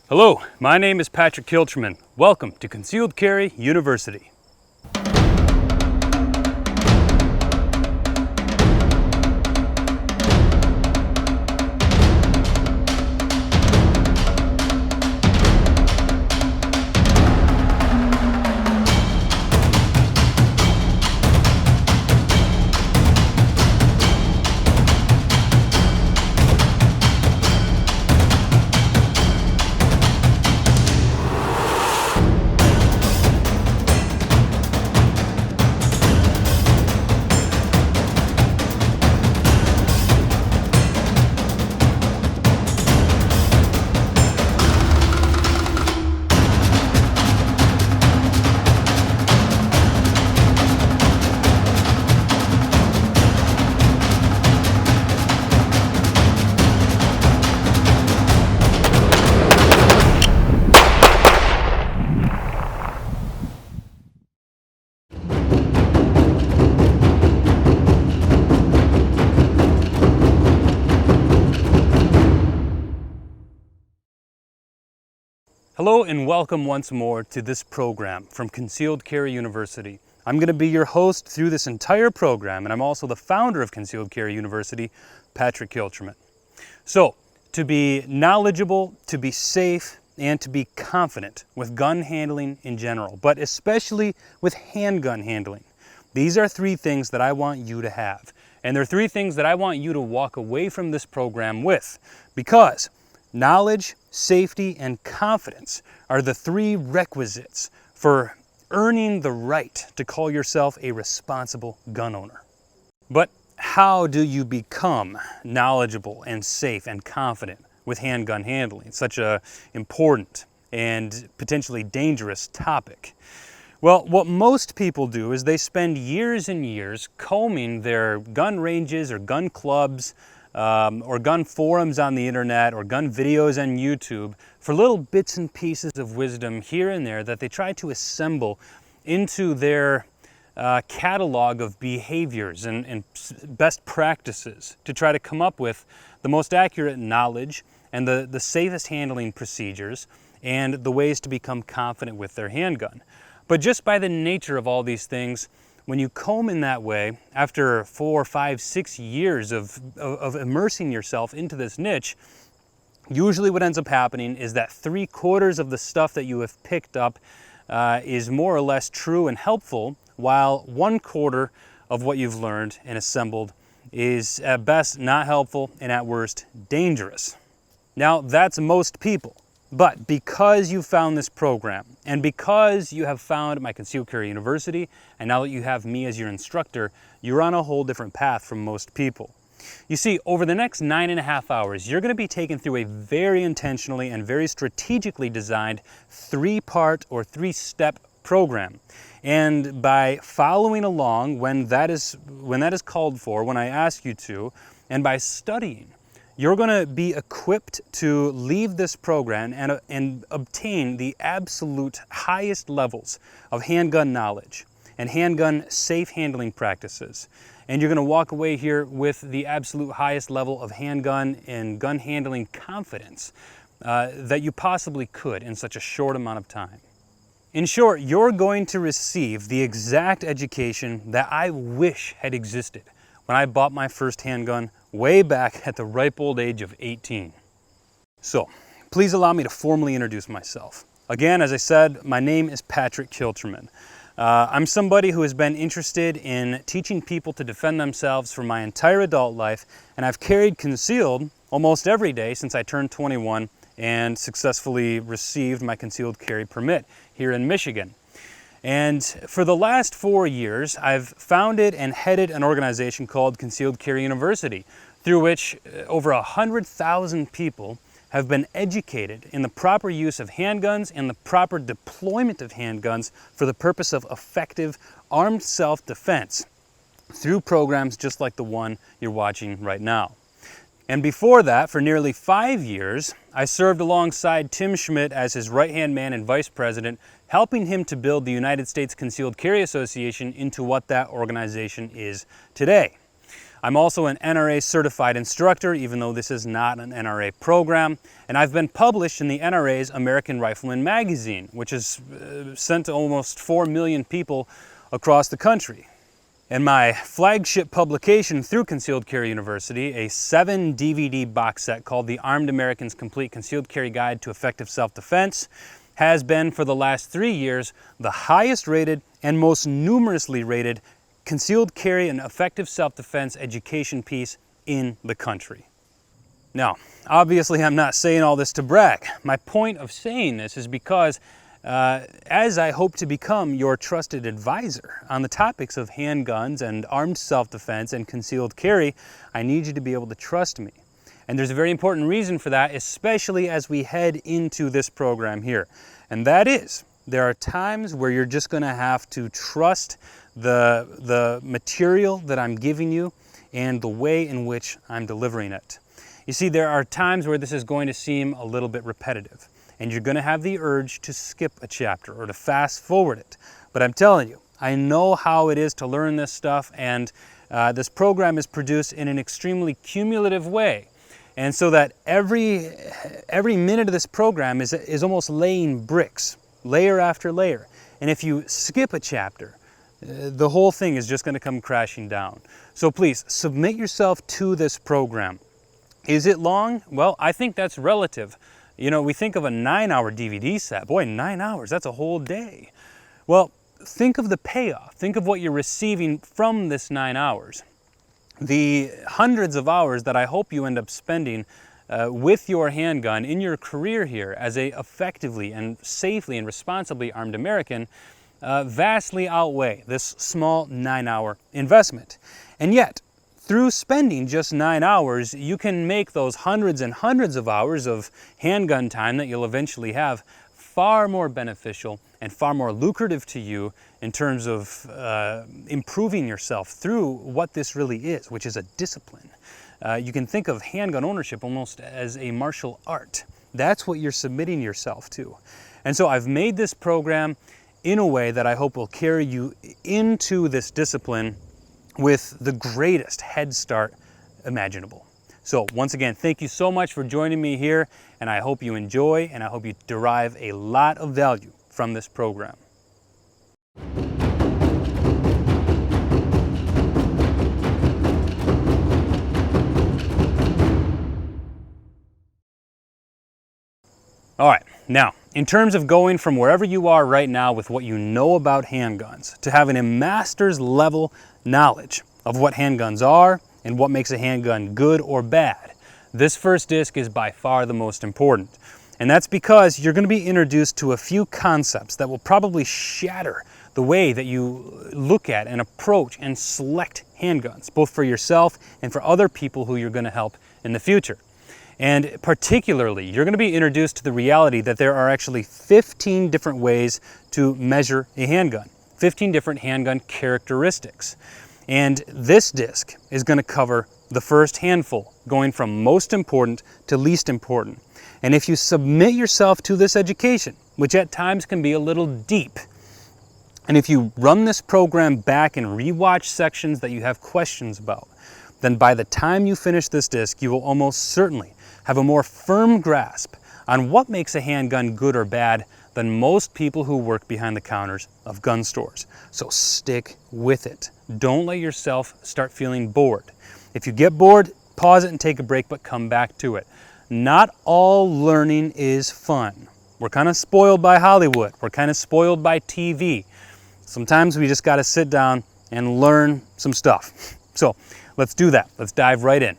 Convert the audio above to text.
Hello, my name is Patrick Kilchermann. Welcome to Concealed Carry University. Hello and welcome once more to this program from Concealed Carry University. I'm going to be your host through this entire program, and I'm also the founder of Concealed Carry University, Patrick Kilchermann. So, to be knowledgeable, to be safe, and to be confident with gun handling in general, but especially with handgun handling. These are three things that I want you to have. And they're three things that I want you to walk away from this program with, because knowledge, safety, and confidence are the three requisites for earning the right to call yourself a responsible gun owner. But how do you become knowledgeable and safe and confident with handgun handling? It's such an important and potentially dangerous topic. Well, what most people do is they spend years and years combing their gun ranges or gun clubs or gun forums on the internet or gun videos on YouTube for little bits and pieces of wisdom here and there that they try to assemble into their catalog of behaviors and best practices to try to come up with the most accurate knowledge and the safest handling procedures and the ways to become confident with their handgun. But just by the nature of all these things, when you comb in that way, after 4, 5, 6 years of immersing yourself into this niche, usually what ends up happening is that 3/4 of the stuff that you have picked up is more or less true and helpful, while 1/4 of what you've learned and assembled is at best not helpful and at worst dangerous. Now, that's most people. But because you found this program, and because you have found my Concealed Carry University, and now that you have me as your instructor, you're on a whole different path from most people. You see, over the next 9.5 hours, you're going to be taken through a very intentionally and very strategically designed 3-part or 3-step program. And by following along when that is called for, when I ask you to, and by studying, you're going to be equipped to leave this program and obtain the absolute highest levels of handgun knowledge and handgun safe handling practices. And you're going to walk away here with the absolute highest level of handgun and gun handling confidence that you possibly could in such a short amount of time. In short, you're going to receive the exact education that I wish had existed when I bought my first handgun way back at the ripe old age of 18. So, please allow me to formally introduce myself. Again, as I said, my name is Patrick Kilchermann. I'm somebody who has been interested in teaching people to defend themselves for my entire adult life, and I've carried concealed almost every day since I turned 21 and successfully received my concealed carry permit here in Michigan. And for the last 4 years, I've founded and headed an organization called Concealed Carry University, through which over 100,000 people have been educated in the proper use of handguns and the proper deployment of handguns for the purpose of effective armed self-defense through programs just like the one you're watching right now. And before that, for nearly 5 years, I served alongside Tim Schmidt as his right-hand man and vice president, helping him to build the United States Concealed Carry Association into what that organization is today. I'm also an NRA certified instructor, even though this is not an NRA program. And I've been published in the NRA's American Rifleman magazine, which is sent to almost 4 million people across the country. And my flagship publication through Concealed Carry University, a 7 DVD box set called The Armed American's Complete Concealed Carry Guide to Effective Self-Defense, has been for the last 3 years the highest rated and most numerously rated concealed carry and effective self-defense education piece in the country. Now, obviously I'm not saying all this to brag. My point of saying this is because as I hope to become your trusted advisor on the topics of handguns and armed self-defense and concealed carry, I need you to be able to trust me. And there's a very important reason for that, especially as we head into this program here. And that is, there are times where you're just going to have to trust the material that I'm giving you and the way in which I'm delivering it. You see, there are times where this is going to seem a little bit repetitive, and you're going to have the urge to skip a chapter or to fast forward it. But I'm telling you, I know how it is to learn this stuff, and this program is produced in an extremely cumulative way. And so that every minute of this program is almost laying bricks, layer after layer. And if you skip a chapter, the whole thing is just going to come crashing down. So please, submit yourself to this program. Is it long? Well, I think that's relative. You know, we think of a 9-hour DVD set. Boy, 9 hours, that's a whole day. Well, think of the payoff. Think of what you're receiving from this 9 hours. The hundreds of hours that I hope you end up spending with your handgun in your career here as a effectively and safely and responsibly armed American vastly outweigh this small 9-hour investment. And yet, through spending just 9 hours, you can make those hundreds and hundreds of hours of handgun time that you'll eventually have far more beneficial and far more lucrative to you in terms of improving yourself through what this really is, which is a discipline. You can think of handgun ownership almost as a martial art. That's what you're submitting yourself to. And so I've made this program in a way that I hope will carry you into this discipline with the greatest head start imaginable. So once again, thank you so much for joining me here, and I hope you enjoy and I hope you derive a lot of value from this program. All right, now, in terms of going from wherever you are right now with what you know about handguns to having a master's level knowledge of what handguns are and what makes a handgun good or bad, this first disc is by far the most important. And that's because you're going to be introduced to a few concepts that will probably shatter the way that you look at and approach and select handguns, both for yourself and for other people who you're going to help in the future. And particularly, you're going to be introduced to the reality that there are actually 15 different ways to measure a handgun, 15 different handgun characteristics. And this disc is going to cover the first handful, going from most important to least important. And if you submit yourself to this education, which at times can be a little deep, and if you run this program back and rewatch sections that you have questions about, then by the time you finish this disc, you will almost certainly have a more firm grasp on what makes a handgun good or bad than most people who work behind the counters of gun stores. So stick with it. Don't let yourself start feeling bored. If you get bored, pause it and take a break, but come back to it. Not all learning is fun. We're kind of spoiled by Hollywood. We're kind of spoiled by TV. Sometimes we just got to sit down and learn some stuff. So let's do that. Let's dive right in.